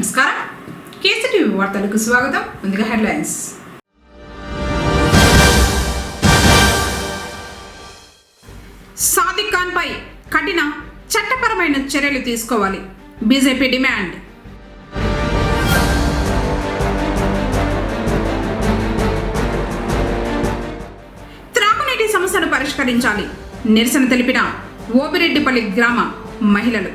నమస్కారం. కేసీటీవీ వార్తలకు స్వాగతం. ముందుగా హెడ్లైన్స్. సాదిక్ ఖాన్ పై కఠిన చట్టపరమైన చర్యలు తీసుకోవాలి, బీజేపీ డిమాండ్. త్రాగునీటి సమస్యను పరిష్కరించాలి, నిరసన తెలిపిన ఓబిరెడ్డిపల్లి గ్రామ మహిళలు.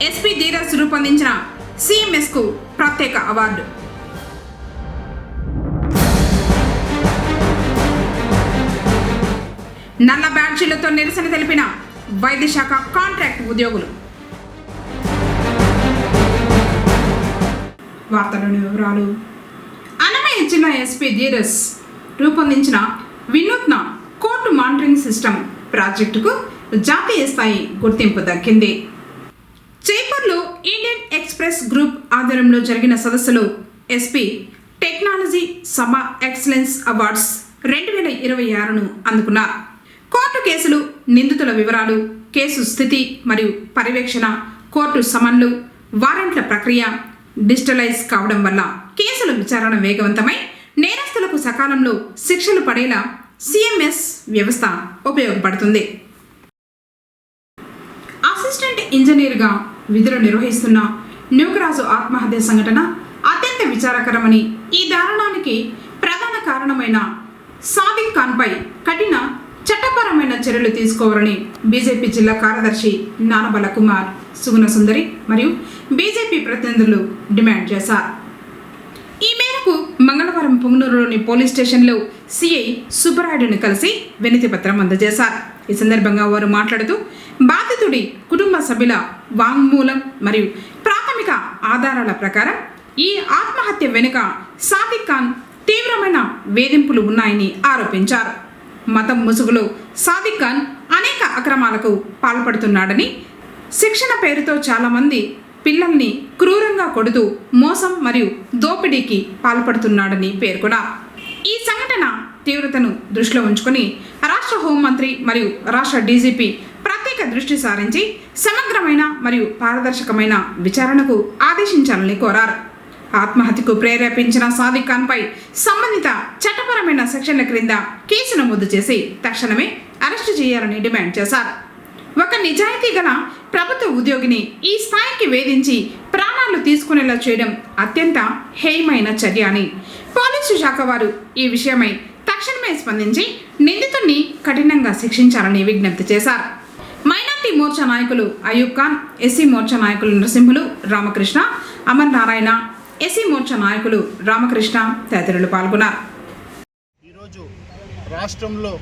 ఎస్పీ ధీరజ్ రూపొందించిన సిఎంఎస్ కు ప్రత్యేక అవార్డు. నల్ల బ్యాడ్జీలతో నిరసన తెలిపిన వైద్య శాఖ కాంట్రాక్ట్ ఉద్యోగులు. వార్తలోని వివరాలు. అన్నమయ్య జిల్లా ఎస్పీ ధీరజ్ రూపొందించిన వినూత్న కోర్టు మానిటరింగ్ సిస్టమ్ ప్రాజెక్టుకు జాతీయ స్థాయి గుర్తింపు దక్కింది. జైపూర్లో ఇండియన్ ఎక్స్ప్రెస్ గ్రూప్ ఆధ్వర్యంలో జరిగిన సదస్సులో ఎస్పీ టెక్నాలజీ సభ ఎక్సలెన్స్ అవార్డ్స్ 2026ను అందుకున్నారు. కోర్టు కేసులు, నిందితుల వివరాలు, కేసు స్థితి మరియు పర్యవేక్షణ, కోర్టు సమన్లు, వారెంట్ల ప్రక్రియ డిజిటలైజ్ కావడం వల్ల కేసుల విచారణ వేగవంతమై నేరస్తులకు సకాలంలో శిక్షలు పడేలా సిఎంఎస్ వ్యవస్థ ఉపయోగపడుతుంది. అసిస్టెంట్ ఇంజనీర్గా విధులు నిర్వహిస్తున్న న్యూకరాజు ఆత్మహత్య సంఘటన అత్యంత విచారకరమని, ఈ దారుణానికి ప్రధాన కారణమైన సాదిక్ ఖాన్పై కఠిన చట్టపరమైన చర్యలు తీసుకోవాలని బీజేపీ జిల్లా కార్యదర్శి నానబల కుమార్, సుగుణ సుందరి మరియు బీజేపీ ప్రతినిధులు డిమాండ్ చేశారు. ఈ మేరకు మంగళవారం పొంగనూరులోని పోలీస్ స్టేషన్లో సిఐ సుబ్బరాయుడుని కలిసి వినతి పత్రం అందజేశారు. ఈ సందర్భంగా వారు మాట్లాడుతూ బాధితుడి కుటుంబ సభ్యుల వాంగ్మూలం మరియు ప్రాథమిక ఆధారాల ప్రకారం ఈ ఆత్మహత్య వెనుక సాదిక్ ఖాన్ తీవ్రమైన వేధింపులు ఉన్నాయని ఆరోపించారు. మతం ముసుగులో సాదిక్ ఖాన్ అనేక అక్రమాలకు పాల్పడుతున్నాడని, శిక్షణ పేరుతో చాలామంది పిల్లల్ని క్రూరంగా కొడుతూ మోసం మరియు దోపిడీకి పాల్పడుతున్నాడని పేర్కొన్నారు. ఈ సంఘటన తీవ్రతను దృష్టిలో ఉంచుకొని రాష్ట్ర హోంమంత్రి మరియు రాష్ట్ర డీజీపీ ప్రత్యేక దృష్టి సారించి సమగ్రమైన మరియు పారదర్శకమైన విచారణకు ఆదేశించాలని కోరారు. ఆత్మహత్యకు ప్రేరేపించిన సాదిక్ ఖాన్పై సంబంధిత చట్టపరమైన సెక్షన్ల క్రింద కేసు నమోదు చేసి తక్షణమే అరెస్టు చేయాలని డిమాండ్ చేశారు. ఒక నిజాయితీ గల ప్రభుత్వ ఉద్యోగిని ఈ స్థాయికి వేధించి ప్రాణాలు తీసుకునేలా చేయడం అత్యంత హేయమైన చర్య అని పోలీసు శాఖ వారు ఈ విషయమై తక్షణమే స్పందించి నిందితుడిని కఠినంగా శిక్షించాలని విజ్ఞప్తి చేశారు. మైనార్టీ మోర్చా నాయకులు అయూబ్ ఖాన్, ఎస్సీ మోర్చా నాయకులు నరసింహులు, రామకృష్ణ, అమర్ నారాయణ, ఎస్సీ మోర్చా నాయకులు రామకృష్ణ తదితరులు పాల్గొన్నారు. ఈరోజు రాష్ట్రంలో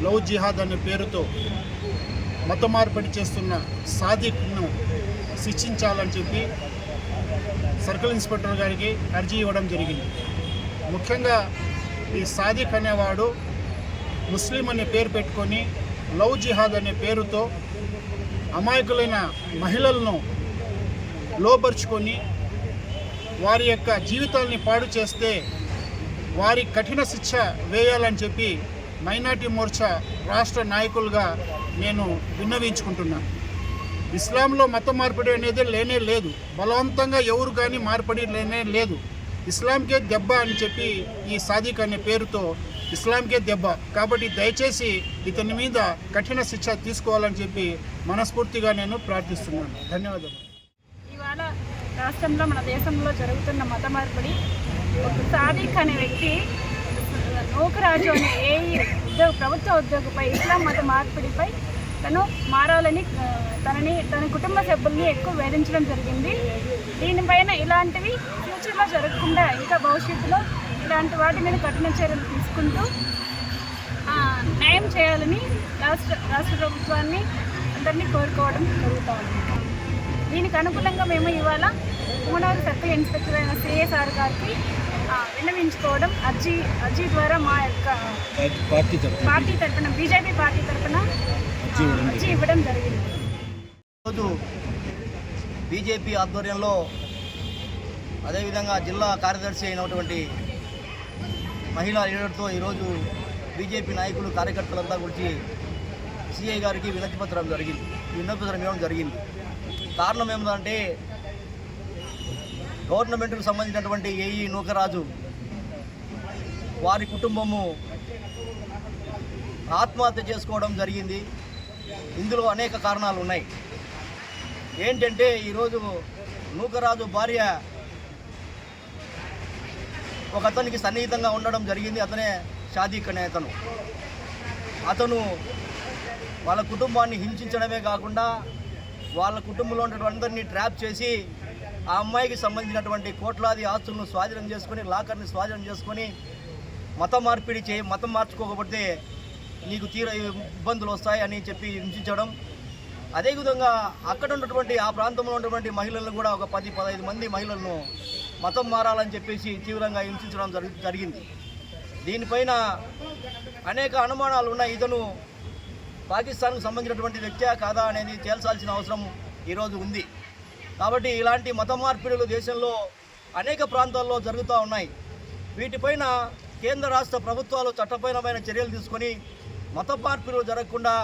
లవ్ జిహాద్ అనే పేరుతో మత మార్పిడి చేస్తున్న సాదిక్ను శిక్షించాలని చెప్పి సర్కిల్ ఇన్స్పెక్టర్ గారికి అర్జీ ఇవ్వడం జరిగింది. ముఖ్యంగా ఈ సాదిక్ అనేవాడు ముస్లిం అనే పేరు పెట్టుకొని లవ్ జిహాద్ అనే పేరుతో అమాయకులైన మహిళలను లోపరుచుకొని వారి యొక్క జీవితాలని పాడు చేస్తే వారి కఠిన శిక్ష వేయాలని చెప్పి మైనార్టీ మోర్చా రాష్ట్ర నాయకులుగా నేను విన్నవించుకుంటున్నాను. ఇస్లాంలో మత మార్పిడి అనేది లేనే లేదు. బలవంతంగా ఎవరు కానీ మార్పిడి లేనే లేదు. ఇస్లాంకే దెబ్బ అని చెప్పి ఈ సాదిక్ అనే పేరుతో ఇస్లాంకే దెబ్బ. కాబట్టి దయచేసి ఇతని మీద కఠిన శిక్ష తీసుకోవాలని చెప్పి మనస్ఫూర్తిగా నేను ప్రార్థిస్తున్నాను. ధన్యవాదాలు. ఇవాళ రాష్ట్రంలో, మన దేశంలో జరుగుతున్న మత మార్పిడి, సాదిక్ అనే వ్యక్తి నూకరాజు అనే ప్రభుత్వ ఉద్యోగిపై ఇస్లాం మత మార్పిడిపై తను మారాలని తన కుటుంబ సభ్యుల్ని ఎక్కువ వేధించడం జరిగింది. దీనిపైన ఇలాంటివి ఫ్యూచర్లో జరగకుండా ఇంకా భవిష్యత్తులో ఇలాంటి వాటి మీద కఠిన చర్యలు తీసుకుంటూ న్యాయం చేయాలని రాష్ట్ర ప్రభుత్వాన్ని అందరినీ కోరుకోవడం జరుగుతుంది. దీనికి అనుకూలంగా మేము ఇవాళ పొంగనూరు సర్కిల్ ఇన్స్పెక్టర్ అయిన సిఐ సార్ గారికి విన్నవించుకోవడం, అర్జీ ద్వారా మా యొక్క పార్టీ తరఫున, బీజేపీ పార్టీ తరఫున అర్జీ ఇవ్వడం జరిగింది. ఈరోజు బీజేపీ ఆధ్వర్యంలో, అదేవిధంగా జిల్లా కార్యదర్శి అయినటువంటి మహిళా లీడర్తో ఈరోజు బీజేపీ నాయకులు, కార్యకర్తలంతా గురించి సిఐ గారికి వినతి పత్రం ఇవ్వడం జరిగింది. కారణం ఏమిటంటే గవర్నమెంట్కు సంబంధించినటువంటి ఏఈ నూకరాజు వారి కుటుంబము ఆత్మహత్య చేసుకోవడం జరిగింది. ఇందులో అనేక కారణాలు ఉన్నాయి. ఏంటంటే ఈరోజు నూకరాజు భార్య ఒక అతనికి సన్నిహితంగా ఉండడం జరిగింది. అతనే షాదీక్ అనే అతను వాళ్ళ కుటుంబాన్ని హింసించడమే కాకుండా వాళ్ళ కుటుంబంలో ఉన్నటువంటి అందరినీ ట్రాప్ చేసి ఆ అమ్మాయికి సంబంధించినటువంటి కోట్లాది ఆస్తులను స్వాధీనం చేసుకొని లాకర్ని స్వాధీనం చేసుకొని మతం మార్చుకోకపోతే నీకు తీర ఇబ్బందులు వస్తాయని చెప్పి హింసించడం. అదేవిధంగా అక్కడ ఉన్నటువంటి ఆ ప్రాంతంలో ఉన్నటువంటి మహిళలను కూడా ఒక 10-15 మంది మహిళలను మతం మారాలని చెప్పేసి తీవ్రంగా హింసించడం జరిగింది. దీనిపైన అనేక అనుమానాలు ఉన్నాయి. ఇతను పాకిస్తాన్కు సంబంధించినటువంటి వ్యక్తియా కాదా అనేది తేల్చాల్సిన అవసరం ఈరోజు ఉంది. కాబట్టి ఇలాంటి మత మార్పిడులు దేశంలో అనేక ప్రాంతాల్లో జరుగుతూ ఉన్నాయి. వీటిపైన కేంద్ర రాష్ట్ర ప్రభుత్వాలు చట్టపరమైన చర్యలు తీసుకొని మత మార్పిడులు జరగకుండా,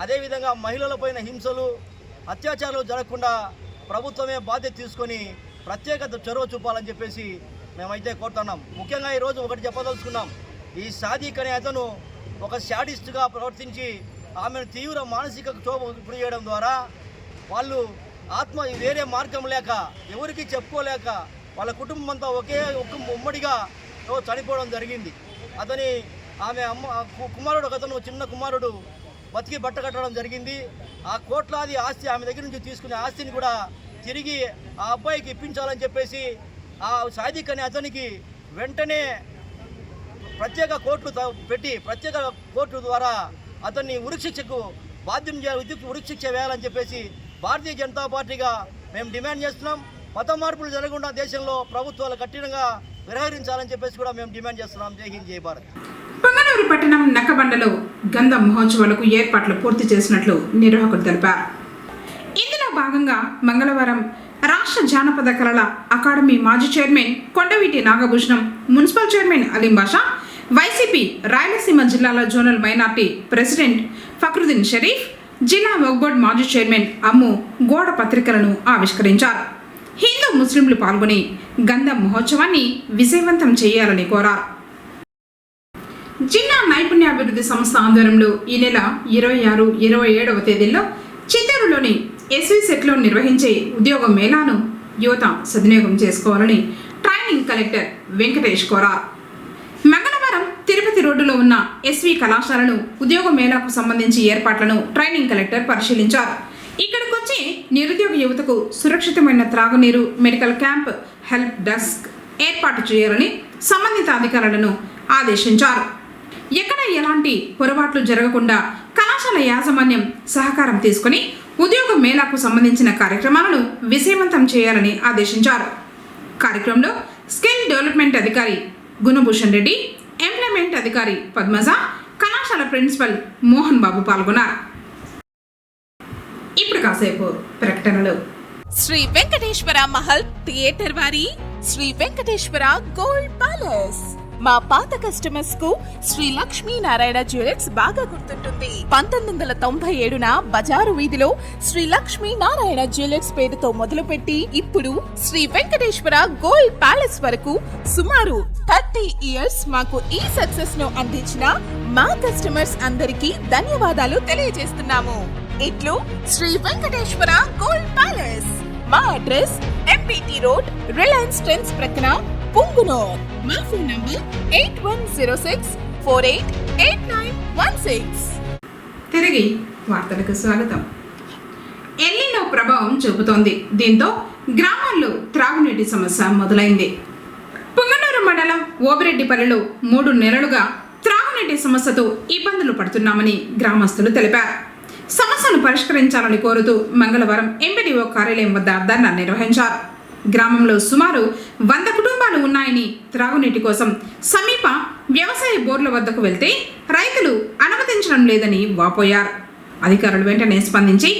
అదేవిధంగా మహిళలపైన హింసలు అత్యాచారాలు జరగకుండా ప్రభుత్వమే బాధ్యత తీసుకొని ప్రత్యేకత చొరవ చూపాలని చెప్పేసి మేమైతే కోరుతున్నాం. ముఖ్యంగా ఈరోజు ఒకటి చెప్పదలుచుకున్నాం. ఈ సాదిక్ అనే అతను ఒక శాడిస్ట్గా ప్రవర్తించి ఆమెను తీవ్ర మానసిక క్షోభ చేయడం ద్వారా వాళ్ళు వేరే మార్గం లేక ఎవరికి చెప్పుకోలేక వాళ్ళ కుటుంబం అంతా ఉమ్మడిగా చనిపోవడం జరిగింది. ఆమె కుమారుడు ఒకతను చిన్న కుమారుడు బతికి బట్ట కట్టడం జరిగింది. ఆ కోట్లాది ఆస్తి ఆమె దగ్గర నుంచి తీసుకునే ఆస్తిని కూడా తిరిగి ఆ అబ్బాయికి ఇప్పించాలని చెప్పేసి ఆ సాదిక్ అనే అతనికి వెంటనే ప్రత్యేక కోర్టు ద్వారా అతన్ని ఉరిశిక్షకు బాధ్యం చేయాలి, ఉరిశిక్ష వేయాలని చెప్పేసి భారతీయ జనతా పార్టీగా మేము డిమాండ్ చేస్తున్నాం. మత మార్పులు జరగకుండా దేశంలో ప్రభుత్వాలు కఠినంగా వ్యవహరించాలని చెప్పేసి కూడా మేము డిమాండ్ చేస్తున్నాం. జై హింద్, జై భారత్. పొంగనూరు పట్టణం నక్కబండలో గంధం మహోత్సవాలకు ఏర్పాట్లు పూర్తి చేసినట్లు నిర్వాహకులు తెలిపారు. ఇందులో భాగంగా మంగళవారం రాష్ట్ర జానపద కళల అకాడమీ మాజీ chairman Kondaveeti Nagabhushanam, municipal chairman Aleem Basha, YCP Rayalaseema జిల్లాల zonal minority president Fakruddin Sharif, జిల్లా వక్ఫ్ బోర్డు మాజీ చైర్మన్ అమ్ము గోడ పత్రికలను ఆవిష్కరించారు. హిందూ ముస్లింలు పాల్గొని గంధం మహోత్సవాన్ని విజయవంతం చేయాలని కోరారు. జిల్లా నైపుణ్యాభివృద్ధి సంస్థ ఆధ్వర్యంలో ఈ నెల 26, 27వ తేదీల్లో చిత్తూరులోని ఎస్వి సెట్లో నిర్వహించే ఉద్యోగ మేళాను యువత సద్వినియోగం చేసుకోవాలని ట్రైనింగ్ కలెక్టర్ వెంకటేష్ కోరారు. మంగళవారం తిరుపతి రోడ్డులో ఉన్న ఎస్వి కళాశాలను ఉద్యోగ మేళాకు సంబంధించి ఏర్పాట్లను ట్రైనింగ్ కలెక్టర్ పరిశీలించారు. ఇక్కడికి వచ్చి నిరుద్యోగ యువతకు సురక్షితమైన త్రాగునీరు, మెడికల్ క్యాంప్, హెల్ప్ డెస్క్ ఏర్పాటు చేయాలని సంబంధిత అధికారులను ఆదేశించారు. ఎక్కడ ఎలాంటి పొరపాట్లు జరగకుండా కళాశాల యాజమాన్యం సహకారం తీసుకుని ఉద్యోగ మేళాకు సంబంధించిన కార్యక్రమాలను విజయవంతం చేయాలని ఆదేశించారు. కార్యక్రమంలో స్కిల్ డెవలప్మెంట్ అధికారి గుణభూషణ్ రెడ్డి, ఎంప్లాయ్మెంట్ అధికారి పద్మజ, కళాశాల ప్రిన్సిపల్ మోహన్ బాబు పాల్గొన్నారు. ఇప్పుడు కాసేపు ప్రకటనలు. శ్రీ వెంకటేశ్వర మహల్ థియేటర్ వారి శ్రీ వెంకటేశ్వర గోల్డ్ ప్యాలెస్. మా పాత కస్టమర్స్ కు శ్రీ లక్ష్మీ నారాయణ జ్యువెలర్స్ బాగా గుర్తుంటుంది. 1997న బజారు వీధిలో శ్రీ లక్ష్మీ నారాయణ జ్యువెలర్స్ పేరుతో మొదలుపెట్టి ఇప్పుడు శ్రీ వెంకటేశ్వర గోల్డ్ ప్యాలెస్ వరకు సుమారు 30 ఇయర్స్ మాకు ఈ సక్సెస్ ను అందించిన మా కస్టమర్స్ అందరికీ ధన్యవాదాలు తెలియజేస్తున్నాము. ఇట్లు శ్రీ వెంకటేశ్వర గోల్డ్ ప్యాలెస్. మా address MPT road, Reliance trends ప్రక్కన, పుంగునూర్. మా ఫోన్ నంబర్ 8106488916. తిరిగి వార్తలకు స్వాగతం. ఎల్నినో ప్రభావం చూపుతోంది. దీంతో గ్రామాల్లో త్రాగునీటి సమస్య మొదలైంది. పుంగనూరు మండలం ఓబిరెడ్డిపల్లిలో 3 నెలలుగా త్రాగునీటి సమస్యతో ఇబ్బందులు పడుతున్నామని గ్రామస్తులు తెలిపారు. సమస్యను పరిష్కరించాలని కోరుతూ మంగళవారం ఎంపీడీఓ కార్యాలయం వద్ద ధర్నా నిర్వహించారు. గ్రామంలో సుమారు 100 కుటుంబాలు ఉన్నాయని, త్రాగునీటి కోసం సమీప వ్యవసాయ బోర్ల వద్దకు వెళ్తే రైతులు అనుమతించడం లేదని వాపోయారు. అధికారులు వెంటనే స్పందించి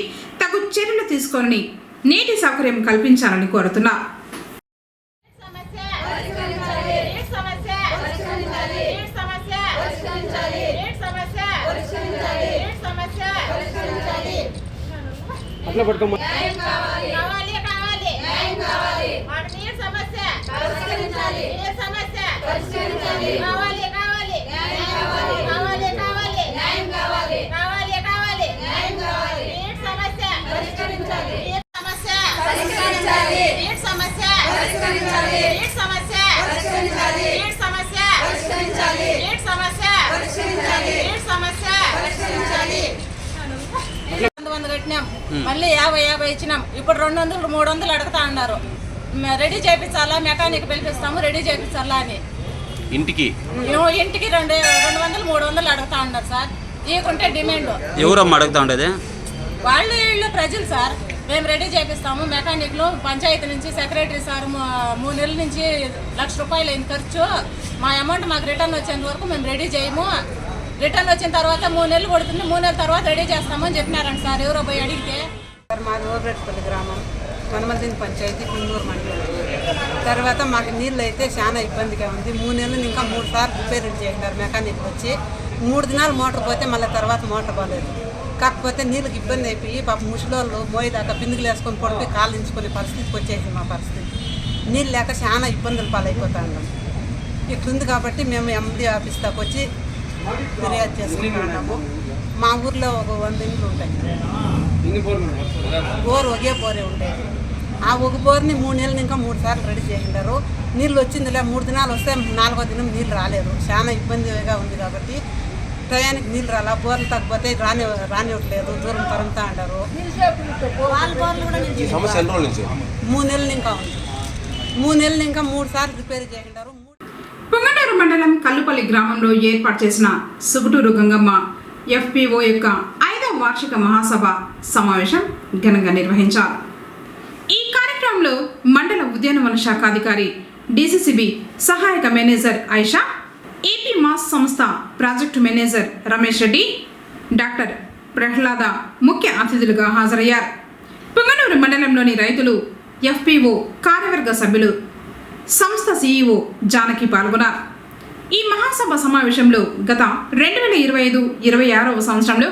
తగు చర్యలు తీసుకొని నీటి సౌకర్యం కల్పించాలని కోరుతున్నారు. కట్టినాం, మళ్ళీ 50 ఇచ్చినాం. ఇప్పుడు 200 300 అడుగుతా ఉన్నారు. రెడీ చేయించాలా, మెకానిక్ పిలిపిస్తాము, రెడీ చేయించాలా అని ఇంటికి 200 300 అడుగుతా ఉన్నారు సార్. ఇకుంటే డిమాండ్ ఎవరమ్మా అడుగుతా ఉండేది? వాళ్ళు వీళ్ళు ప్రజలు సార్. మేము రెడీ చేపిస్తాము, మెకానిక్లు పంచాయతీ నుంచి సెక్రటరీ సార్ 3 నెలల నుంచి ₹1,00,000 అయింది ఖర్చు. మా అమౌంట్ మాకు రిటర్న్ వచ్చేంత వరకు మేము రెడీ చేయము. రిటర్న్ వచ్చిన తర్వాత 3 నెలలు పడుతుంది, 3 నెలల తర్వాత రెడీ చేస్తామని చెప్పినారంట సార్. ఎవరో పోయి అడిగితే మాది ఓబరేట్పల్లి గ్రామం, మనమల్దిని పంచాయతీ, కుందూరు మండలం. తర్వాత మాకు నీళ్ళు అయితే చాలా ఇబ్బందిగా ఉంది. 3 నెలలు ఇంకా 3 సార్లు రిపేర్ చేసినారు మెకానిక్ వచ్చి. 3 దినాలు మోటార్ పోతే మళ్ళీ తర్వాత మోటార్ పోలేదు. కాకపోతే నీళ్ళకి ఇబ్బంది అయిపోయి పాప ముసలోళ్ళు మోయేదాకా బిందుకులు వేసుకొని పడిపోయి కాలించుకునే పరిస్థితికి వచ్చేసింది మా పరిస్థితి. నీళ్ళు లేక చాలా ఇబ్బందులు పాలైపోతా ఉన్నాం. ఇట్లుంది కాబట్టి మేము ఎండి ఆఫీస్ దాకా వచ్చి ఫిర్యాదు చేసుకుంటున్నాము. మా ఊర్లో ఒక 100 ఇండ్లు ఉంటాయి. బోర్ ఒకే బోరే ఉంటాయి. ఆ ఒక బోర్ని 3 నెలలు ఇంకా 3 సార్లు రెడీ చేసిండారు. నీళ్ళు వచ్చిందిలే, 3 దినాలు వస్తే 4వ దినం నీళ్ళు రాలేదు. చాలా ఇబ్బందిగా ఉంది కాబట్టి టయానికి నీళ్ళు రాలా. బోర్లు తగ్గిపోతే రానివ్వట్లేదు, దూరం తరుముతా అంటారు. వాళ్ళ బోర్లు కూడా 3 నెలలు ఇంకా ఉంది. 3 నెలలు ఇంకా 3 సార్లు రిపేర్ చేసిండారు. పొంగనూరు మండలం కల్లుపల్లి గ్రామంలో ఏర్పాటు చేసిన సుగుటూరు గంగమ్మ FPO యొక్క 5వ వార్షిక మహాసభ సమావేశం ఘనంగా నిర్వహించారు. ఈ కార్యక్రమంలో మండల ఉద్యానవన శాఖ అధికారి DCCB సహాయక మేనేజర్ ఐషా, AP మాస్ సంస్థ project manager Ramesh Reddy, doctor Prahlada ముఖ్య అతిథులుగా హాజరయ్యారు. పొంగనూరు మండలంలోని రైతులు, FPO కార్యవర్గ సభ్యులు, సంస్థ CEO జానకి పాల్గొన్నారు. ఈ మహాసభ సమావేశంలో గత 2025-26వ సంవత్సరంలో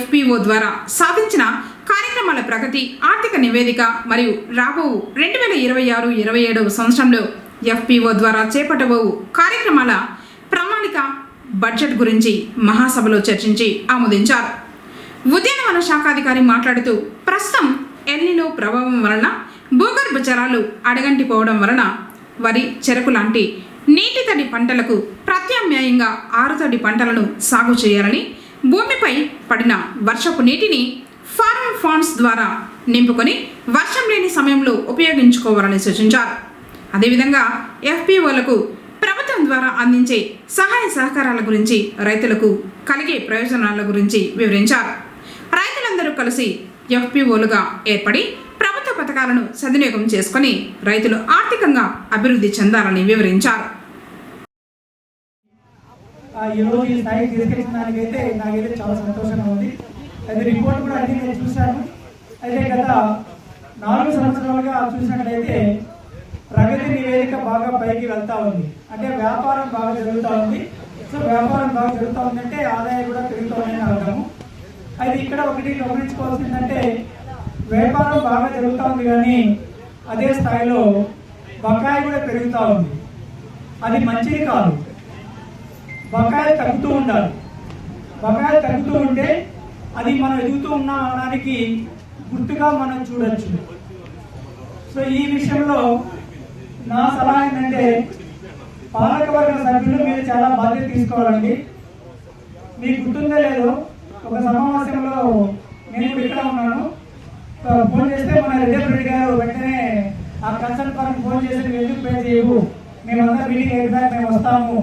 FPO ద్వారా సాధించిన కార్యక్రమాల ప్రగతి, ఆర్థిక నివేదిక మరియు రాబో 2026-27వ సంవత్సరంలో FPO ద్వారా చేపట్టబోవు కార్యక్రమాల ప్రణాళిక, బడ్జెట్ గురించి మహాసభలో చర్చించి ఆమోదించారు. ఉద్యానవన శాఖాధికారి మాట్లాడుతూ ప్రస్తుతం ఎల్నినో ప్రభావం వలన భూగర్భ జలాలు అడగంటిపోవడం వలన వరి, చెరకు లాంటి నీటి తడి పంటలకు ప్రత్యామ్నాయంగా ఆరుతడి పంటలను సాగు చేయాలని, భూమిపై పడిన వర్షపు నీటిని ఫార్మ్ ఫండ్స్ ద్వారా నింపుకొని వర్షం లేని సమయంలో ఉపయోగించుకోవాలని సూచించారు. అదేవిధంగా FPOలకు ప్రభుత్వం ద్వారా అందించే సహాయ సహకారాల గురించి, రైతులకు కలిగే ప్రయోజనాల గురించి వివరించారు. రైతులందరూ కలిసి FPOలుగా ఏర్పడి ప్రభుత్వ పథకాలను సద్వినియోగం చేసుకుని రైతులు ఆర్థికంగా అభివృద్ధి చెందాలని వివరించారు. ఈరోజు ఈ స్థాయికి తీసుకెళ్ళడానికైతే నాకైతే చాలా సంతోషంగా ఉంది. అయితే రిపోర్ట్ కూడా అన్ని నేను చూశాను. అయితే గత 4 సంవత్సరాలుగా చూసినట్లయితే ప్రగతి నివేదిక బాగా పైకి వెళ్తా ఉంది. అంటే వ్యాపారం బాగా జరుగుతూ ఉంది. సో వ్యాపారం బాగా జరుగుతూ ఉందంటే ఆదాయం కూడా పెరుగుతూ ఉందని అర్థము. అయితే ఇక్కడ ఒకటి గమనించుకోవాల్సిందంటే వ్యాపారం బాగా జరుగుతూ ఉంది కానీ అదే స్థాయిలో బకాయి కూడా పెరుగుతూ ఉంది. అది మంచిది కాదు. బకాయిలు తగ్గుతూ ఉండాలి. బకాయిలు తగ్గుతూ ఉంటే అది మనం ఎదుగుతూ ఉన్నాం అనడానికి గుర్తుగా మనం చూడొచ్చు. సో ఈ విషయంలో నా సలహా ఏంటంటే పాలకవర్గ సభ్యులు మీరు చాలా బాధ్యత తీసుకోవాలండి. మీకు గుర్తుందో లేదో ఒక సమావేశంలో నేను కూడా ఇక్కడ ఉన్నాను. ఫోన్ చేస్తే మన రెడ్డి గారు వెంటనే ఆ కన్సల్ట్ ఫర్మ్ ఫోన్ చేసి ఎందుకు పే చేయవు, మేమంతా మీటింగ్ అయిపోయాక మేము వస్తాము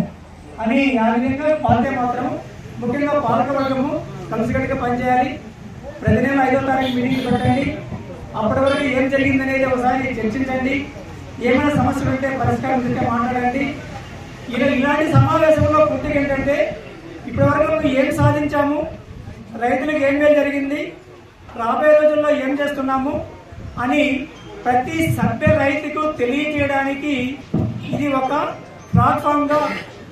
అని ఆ విధంగా పాల్తే మాత్రం ముఖ్యంగా పాలకవర్గము కలిసికట్టుగా పనిచేయాలి. ప్రతి నెల 5వ తారీఖు మీటింగ్ పెట్టండి. అప్పటి వరకు ఏం జరిగిందనేది ఒకసారి చర్చించండి. ఏమైనా సమస్యలు ఉంటే పరిష్కారం ఉంటే మాట్లాడండి. ఇలాంటి సమావేశంలో పూర్తిగా ఏంటంటే ఇప్పటివరకు ఏం సాధించాము, రైతులకు ఏం మేలు జరిగింది, రాబోయే రోజుల్లో ఏం చేస్తున్నాము అని ప్రతి సభ్య రైతుకు తెలియజేయడానికి ఇది ఒక ప్లాట్ఫామ్గా,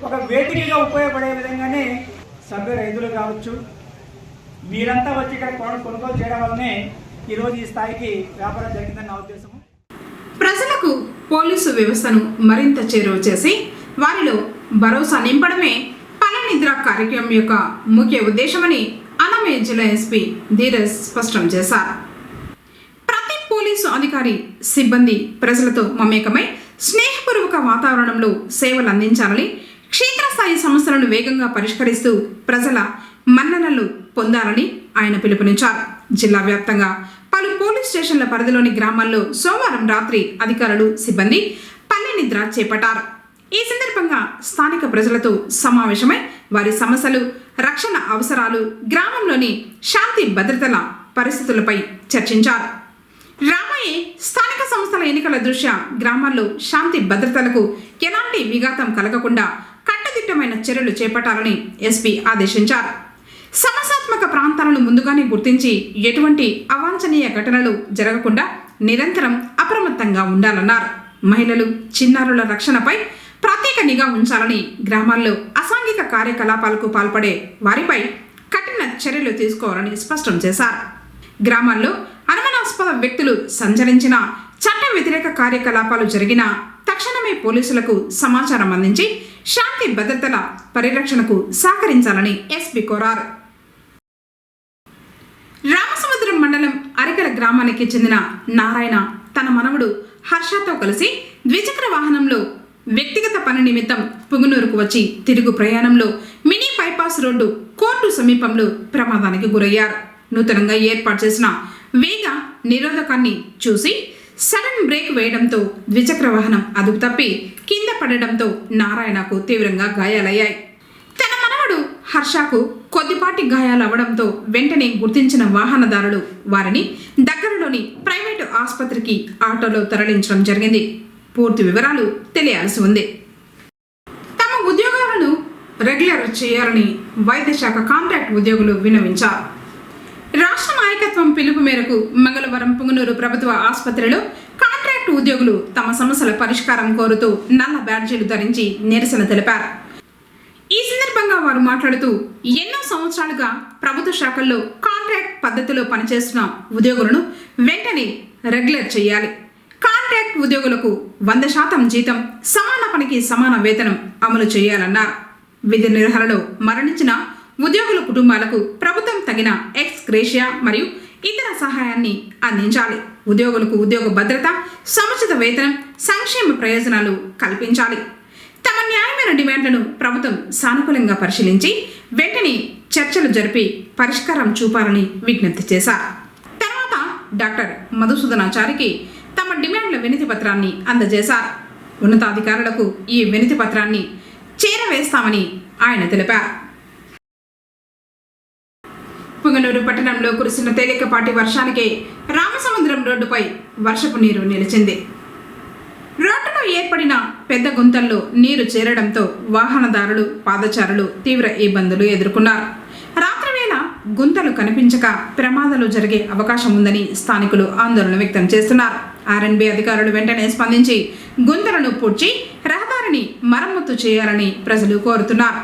ఒక వేదికగా ఉపయోగపడే విధంగానే సభ్య రైతులు కావచ్చు, మీరంతా వచ్చి ఇక్కడ కొనుగోలు చేయడం వల్లనే ఈరోజు ఈ స్థాయికి వ్యాపారం జరిగిందని నా ఉద్దేశము. ప్రజలకు పోలీసు వ్యవస్థను మరింత చేరువ చేసి వారిలో భరోసా నింపడమే పల్లెనిద్ర కార్యక్రమం యొక్క ముఖ్య ఉద్దేశమని అన్నమయ్య జిల్లా ఎస్పీ ధీరజ్ స్పష్టం చేశారు. ప్రతి పోలీసు అధికారి సిబ్బంది ప్రజలతో మమేకమై స్నేహపూర్వక వాతావరణంలో సేవలు అందించాలని, క్షేత్రస్థాయి సమస్యలను వేగంగా పరిష్కరిస్తూ ప్రజల మన్ననలు పొందాలని ఆయన పిలుపునిచ్చారు. జిల్లా వ్యాప్తంగా పలు పోలీస్ స్టేషన్ల పరిధిలోని గ్రామాల్లో సోమవారం రాత్రి అధికారులు సిబ్బంది పల్లె నిద్ర చేపట్టారు. ఈ సందర్భంగా స్థానిక ప్రజలతో సమావేశమై వారి సమస్యలు, రక్షణ అవసరాలు, గ్రామంలోని శాంతి భద్రతల పరిస్థితులపై చర్చించారు. రాబోయే స్థానిక సంస్థల ఎన్నికల దృష్ట్యా గ్రామాల్లో శాంతి భద్రతలకు ఎలాంటి విఘాతం కలగకుండా కట్టుదిట్టమైన చర్యలు చేపట్టాలని ఎస్పీ ఆదేశించారు. సమస్యాత్మక ప్రాంతాలను ముందుగానే గుర్తించి ఎటువంటి అవాంఛనీయ ఘటనలు జరగకుండా నిరంతరం అప్రమత్తంగా ఉండాలన్నారు. మహిళలు, చిన్నారుల రక్షణపై ప్రత్యేక నిఘా ఉంచాలని, గ్రామాల్లో అసాంఘిక కార్యకలాపాలకు పాల్పడే వారిపై కఠిన చర్యలు తీసుకోవాలని స్పష్టం చేశారు. గ్రామాల్లో అనుమానాస్పద వ్యక్తులు సంచరించిన, చట్ట వ్యతిరేక కార్యకలాపాలు జరిగినా తక్షణమే పోలీసులకు సమాచారం అందించి శాంతి భద్రతల పరిరక్షణకు సహకరించాలని ఎస్పీ కోరారు. రామసముద్రం మండలం అరికల గ్రామానికి చెందిన నారాయణ తన మనవడు హర్షతో కలిసి ద్విచక్ర వాహనంలో వ్యక్తిగత పని నిమిత్తం పుంగనూరుకు వచ్చి తిరుగు ప్రయాణంలో మినీ బైపాస్ రోడ్డు కోర్టు సమీపంలో ప్రమాదానికి గురయ్యారు. నూతనంగా ఏర్పాటు చేసిన వేగ నిరోధకాన్ని చూసి సడన్ బ్రేక్ వేయడంతో ద్విచక్ర వాహనం అదుపు తప్పి కింద పడడంతో నారాయణకు తీవ్రంగా గాయాలయ్యాయి. తన మనవడు హర్షకు కొద్దిపాటి గాయాలవ్వడంతో వెంటనే గుర్తించిన వాహనదారులు వారిని దగ్గరలోని ప్రైవేటు ఆసుపత్రికి ఆటోలో తరలించడం జరిగింది. పూర్తి వివరాలు తెలియాల్సి ఉంది. తమ ఉద్యోగాలను రెగ్యులర్ చేయాలని వైద్య శాఖ కాంట్రాక్ట్ ఉద్యోగులు విన్నవించారు. రాష్ట్ర నాయకత్వం పిలుపు మేరకు మంగళవారం పుంగనూరు ప్రభుత్వ ఆసుపత్రిలో కాంట్రాక్ట్ ఉద్యోగులు తమ సమస్యల పరిష్కారం కోరుతూ నల్ల బ్యాడ్జీలు ధరించి నిరసన తెలిపారు. ఈ సందర్భంగా వారు మాట్లాడుతూ ఎన్నో సంవత్సరాలుగా ప్రభుత్వ శాఖల్లో కాంట్రాక్ట్ పద్ధతిలో పనిచేస్తున్న ఉద్యోగులను వెంటనే రెగ్యులర్ చేయాలి. కాంట్రాక్ట్ ఉద్యోగులకు 100% జీతం, సమాన పనికి సమాన వేతనం అమలు చేయాలన్నారు. విధి నిర్వహణలో మరణించిన ఉద్యోగుల కుటుంబాలకు ప్రభుత్వం తగిన ఎక్స్ గ్రేషియా మరియు ఇతర సహాయాన్ని అందించాలి. ఉద్యోగులకు ఉద్యోగ భద్రత, సముచిత వేతనం, సంక్షేమ ప్రయోజనాలు కల్పించాలి. తమ న్యాయమైన డిమాండ్లను ప్రభుత్వం సానుకూలంగా పరిశీలించి వెంటనే చర్చలు జరిపి పరిష్కారం చూపాలని విజ్ఞప్తి చేశారు. తర్వాత డాక్టర్ మధుసూదనాచారికి తమ డిమాండ్ల వినతి పత్రాన్ని అందజేశారు. ఉన్నతాధికారులకు ఈ వినతి పత్రాన్ని చేరవేస్తామని ఆయన తెలిపారు. పుంగనూరు పట్టణంలో కురిసిన తేలికపాటి వర్షానికే రామసముద్రం రోడ్డుపై వర్షపు నీరు నిలిచింది. రోడ్డులో ఏర్పడిన పెద్ద గుంతల్లో నీరు చేరడంతో వాహనదారులు, పాదచారులు తీవ్ర ఇబ్బందులు ఎదుర్కొన్నారు. రాత్రివేళ గుంతలు కనిపించక ప్రమాదాలు జరిగే అవకాశం ఉందని స్థానికులు ఆందోళన వ్యక్తం చేస్తున్నారు. ఆర్ఎన్బి అధికారులు వెంటనే స్పందించి గుంతలను పూడ్చి రహదారిని మరమ్మతు చేయాలని ప్రజలు కోరుతున్నారు.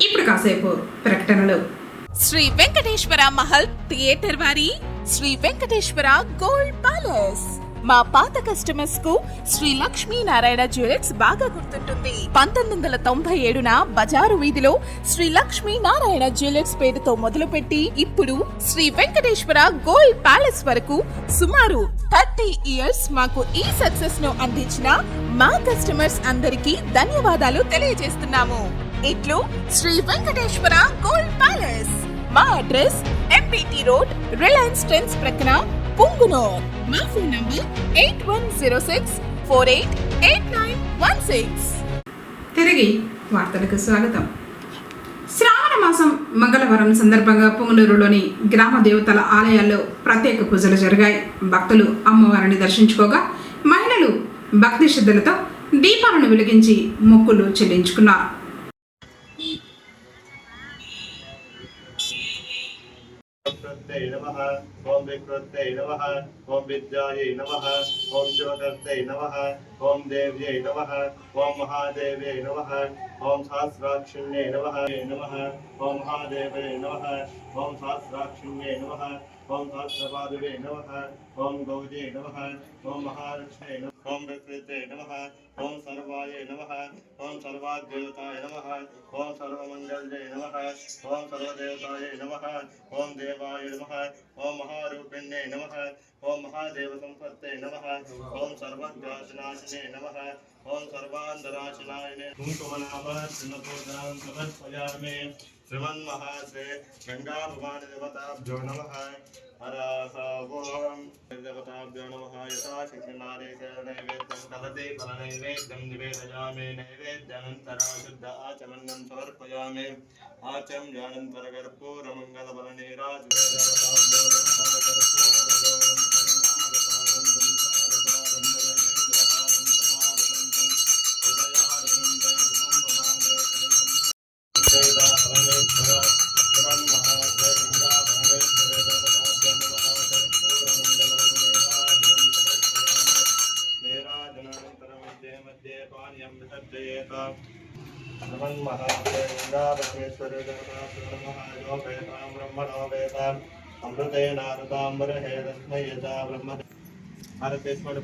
ఇప్పుడు కాసేపు ప్రకటనలు. శ్రీ వెంకటేశ్వర మహల్ థియేటర్ వారి శ్రీ వెంకటేశ్వర గోల్డ్ ప్యాలెస్ మా పాత కస్టమర్స్ కు శ్రీ లక్ష్మీనారాయణ జ్యువెలర్స్ బాగా గుర్తుంటుంది. 1997న బజారు వీధిలో శ్రీ లక్ష్మీనారాయణ జ్యువెలర్స్ పేరుతో మొదలుపెట్టి ఇప్పుడు శ్రీ వెంకటేశ్వర గోల్డ్ ప్యాలెస్ వరకు సుమారు 30 ఇయర్స్ మాకు ఈ సక్సెస్ ను అందించిన మా కస్టమర్స్ అందరికీ ధన్యవాదాలు తెలియజేస్తున్నాము. ఇట్లు శ్రీ వెంకటేశ్వర గోల్డ్ ప్యాలెస్. మా address MPT road, Reliance trends ప్రక్కన, పుంగునూర్. మా ఫోన్ నంబర్ 8106488916. తిరిగి వార్తలకు స్వాగతం. శ్రావణ మాసం మంగళవారం సందర్భంగా పుంగనూరులోని గ్రామ దేవతల ఆలయాల్లో ప్రత్యేక పూజలు జరిగాయి. భక్తులు అమ్మవారిని దర్శించుకోగా మహిళలు భక్తి శ్రద్ధలతో దీపాలను వెలిగించి మొక్కులు చెల్లించుకున్నారు. ఓం వికృత్యై నమః, ఓం విద్యాయై నమః, ఓం శివకర్తై నమః, ఓం దేవ్యై నమః, ఓం మహాదేవ్యై నమః, ఓం సహస్రాక్షిణ్యై నమః, ఓం మహాదేవ్యై నమః, ఓం సహస్రాక్షిణ్యై నమః, ఓం సహస్రపాదువే నమః, ఓం గౌజే నమః, ఓం మహాలక్ష్మ్యై నమః, ఓం వికృత్యై నమః, ఓం సర్వాయై నమః, ఓం సర్వాద్దేవతాయ నమః, ఓం సర్వమంగళ్యై నమః, ఓం సర్వదేవతాయై నమః, ఓం దేవాయ నమః, ఓం మహారూపిణ్యై నమః, ఓం మహాదేవ సంపత్తే నమః, ఓం సర్వగ్రాసనాశినే నమః, ఓం సర్వాంధరాశనాయనే కుంకుమనాభార్చనపూజాం సమర్పయామి. శ్రీమన్మహాశ్రీ గంగాభవాని దేవతాభ్యో నమః. హరహోం దేవతాభ్యో నమః. యథాశక్తినారేణ నైవేద్యం కలతే ఫలనైవేద్యం నివేదయామి. నైవేద్యానంతరా శుద్ధ ఆచమన్నం సమర్పయామి. ఆచమ్యానంతర కర్పూరమంగళఫలనీరాజనే దేవతాభ్యో నమః. అమృతేనామృతాంబరహే తస్మై యథా బ్రహ్మ. భారతేశ్వరుడు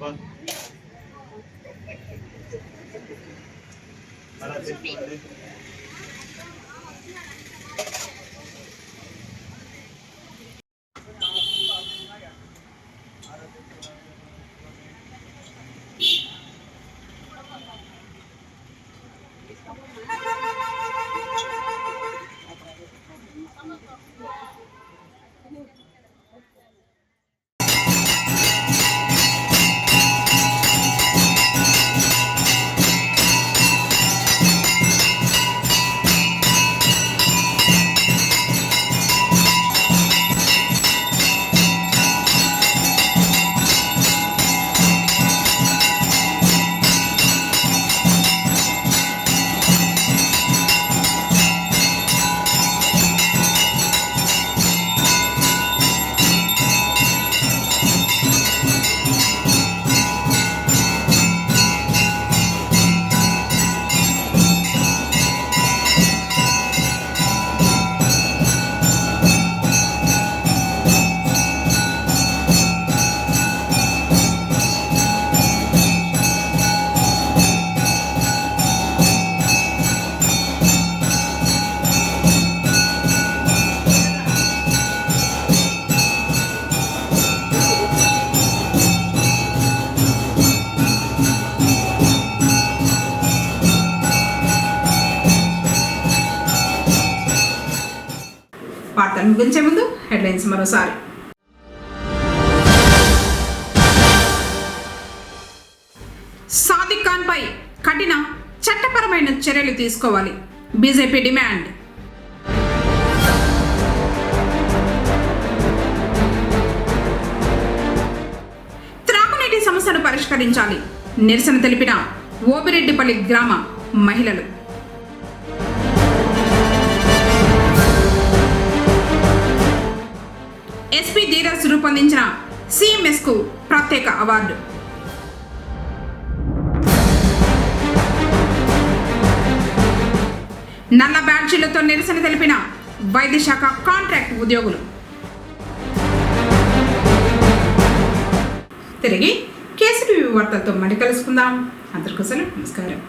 వార్తలు ముగించే ముందు హెడ్లైన్స్ మరోసారి. సాదిక్ ఖాన్ పై కఠిన చట్టపరమైన చర్యలు తీసుకోవాలి, బీజేపీ డిమాండ్. త్రాగునీటి సమస్యను పరిష్కరించాలి, నిరసన తెలిపిన ఓబిరెడ్డిపల్లి గ్రామ మహిళలు. ఎస్పీ ధీరజ్ రూపొందించిన సిఎంఎస్ కు ప్రత్యేక అవార్డు. నల్ల బ్యాడ్జీలతో నిరసన తెలిపిన వైద్య శాఖ కాంట్రాక్ట్ ఉద్యోగులు. తిరిగి వార్తలతో మళ్ళీ కలుసుకుందాం. అందరికీ నమస్కారం.